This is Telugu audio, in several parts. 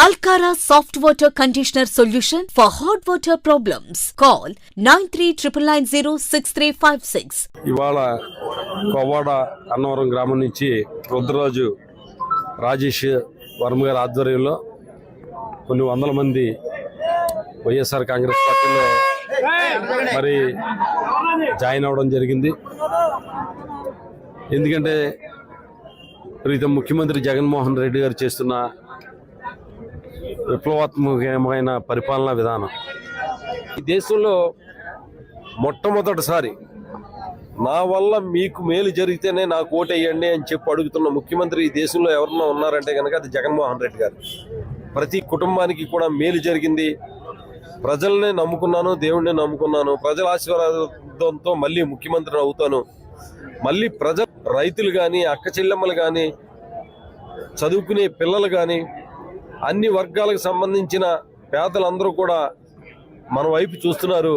Alcara Soft Water Conditioner Solution for Hot Water Problems. Call 9399906356. ఇవాళ కొవ్వాడ అన్నవరం గ్రామం నుంచి రుద్రరాజు రాజేష్ వర్మ గారి ఆధ్వర్యంలో కొన్ని వందల మంది వైఎస్ఆర్ కాంగ్రెస్ పార్టీలో మరి జాయిన్ అవ్వడం జరిగింది. ఎందుకంటే ప్రీతం ముఖ్యమంత్రి జగన్మోహన్ రెడ్డి గారు చేస్తున్న విప్లవాత్మకమైన పరిపాలనా విధానం ఈ దేశంలో మొట్టమొదటిసారి నా వల్ల మీకు మేలు జరిగితేనే నాకు ఓటేయండి అని చెప్పి అడుగుతున్న ముఖ్యమంత్రి ఈ దేశంలో ఎవరన్నా ఉన్నారంటే కనుక అది జగన్మోహన్ రెడ్డి గారు. ప్రతి కుటుంబానికి కూడా మేలు జరిగింది. ప్రజల్నే నమ్ముకున్నాను, దేవుడిని నమ్ముకున్నాను, ప్రజల ఆశీర్వాదంతో మళ్ళీ ముఖ్యమంత్రిని అవుతాను. మళ్ళీ రైతులు కానీ, అక్క చెల్లెమ్మలు కానీ, చదువుకునే పిల్లలు కానీ, అన్ని వర్గాలకు సంబంధించిన పేదలందరూ కూడా మన వైపు చూస్తున్నారు.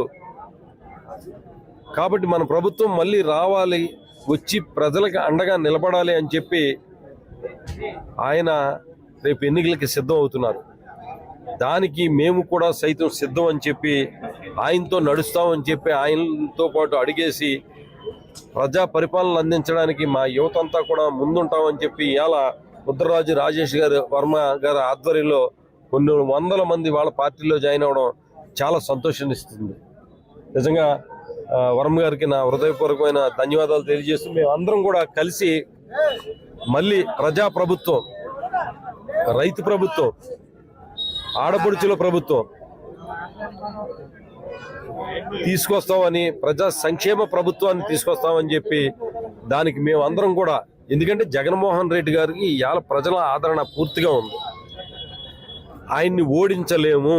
కాబట్టి మన ప్రభుత్వం మళ్ళీ రావాలి, వచ్చి ప్రజలకు అండగా నిలబడాలి అని చెప్పి ఆయన రేపు ఎన్నికలకి సిద్ధం అవుతున్నారు. దానికి మేము కూడా సైతం సిద్ధం అని చెప్పి ఆయనతో నడుస్తామని చెప్పి ఆయనతో పాటు అడిగేసి ప్రజా పరిపాలన అందించడానికి మా యువత అంతా కూడా ముందుంటామని చెప్పి ఇవాళ రుద్రరాజు రాజేష్ గారు వర్మ గారి ఆధ్వర్యంలో కొన్ని వందల మంది వాళ్ళ పార్టీలో జాయిన్ అవ్వడం చాలా సంతోషాన్ని ఇస్తుంది. నిజంగా వర్మ గారికి నా హృదయపూర్వకమైన ధన్యవాదాలు తెలియజేస్తూ మేము అందరం కూడా కలిసి మళ్ళీ ప్రజా ప్రభుత్వం, రైతు ప్రభుత్వం, ఆడపడుచుల ప్రభుత్వం తీసుకొస్తామని, ప్రజా సంక్షేమ ప్రభుత్వాన్ని తీసుకొస్తామని చెప్పి దానికి మేము అందరం కూడా, ఎందుకంటే జగన్మోహన్ రెడ్డి గారికి ఇవాళ ప్రజల ఆదరణ పూర్తిగా ఉంది. ఆయన్ని ఓడించలేము.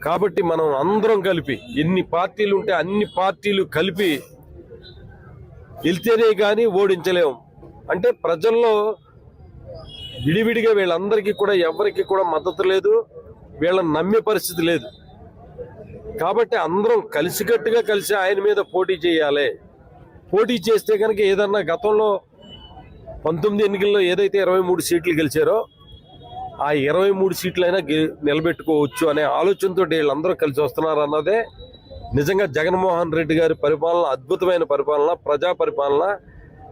కాబట్టి మనం అందరం కలిపి, ఎన్ని పార్టీలు ఉంటే అన్ని పార్టీలు కలిపి వెళ్తేనే కానీ ఓడించలేము. అంటే ప్రజల్లో విడివిడిగా వీళ్ళందరికీ కూడా ఎవరికి కూడా మద్దతు లేదు, వీళ్ళని నమ్మే పరిస్థితి లేదు. కాబట్టి అందరం కలిసికట్టుగా కలిసి ఆయన మీద పోటీ చేయాలి. పోటీ చేస్తే కనుక ఏదన్నా గతంలో 19 ఎన్నికల్లో ఏదైతే 23 సీట్లు గెలిచారో ఆ 23 సీట్లైనా నిలబెట్టుకోవచ్చు అనే ఆలోచనతో వీళ్ళందరూ కలిసి వస్తున్నారు అన్నదే నిజంగా జగన్మోహన్ రెడ్డి గారి పరిపాలన అద్భుతమైన పరిపాలన, ప్రజా పరిపాలన,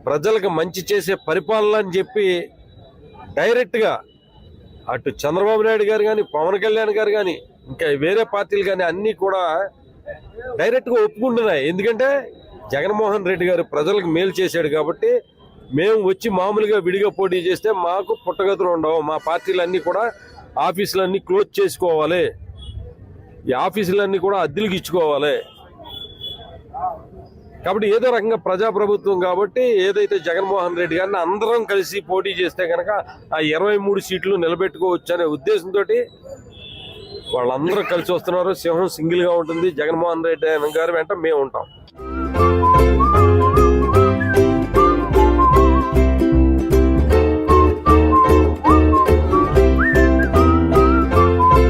ప్రజలకు మంచి చేసే పరిపాలన అని చెప్పి డైరెక్ట్గా అటు చంద్రబాబు నాయుడు గారు కానీ, పవన్ కళ్యాణ్ గారు కానీ, ఇంకా వేరే పార్టీలు కానీ అన్నీ కూడా డైరెక్ట్గా ఒప్పుకుంటున్నాయి. ఎందుకంటే జగన్మోహన్ రెడ్డి గారు ప్రజలకు మేలు చేశాడు కాబట్టి. మేము వచ్చి మామూలుగా విడిగా పోటీ చేస్తే మాకు పుట్టగతులు ఉండవు. మా పార్టీలన్నీ కూడా ఆఫీసులన్నీ క్లోజ్ చేసుకోవాలి, ఈ ఆఫీసులన్నీ కూడా అద్దెలకు ఇచ్చుకోవాలి. కాబట్టి ఏదో రకంగా ప్రజాప్రభుత్వం కాబట్టి ఏదైతే జగన్మోహన్ రెడ్డి గారిని అందరం కలిసి పోటీ చేస్తే కనుక ఆ 23 సీట్లు నిలబెట్టుకోవచ్చు అనే ఉద్దేశంతో వాళ్ళందరూ కలిసి వస్తున్నారు. సింహం సింగిల్గా ఉంటుంది. జగన్మోహన్ రెడ్డి గారి వెంట మేము ఉంటాం.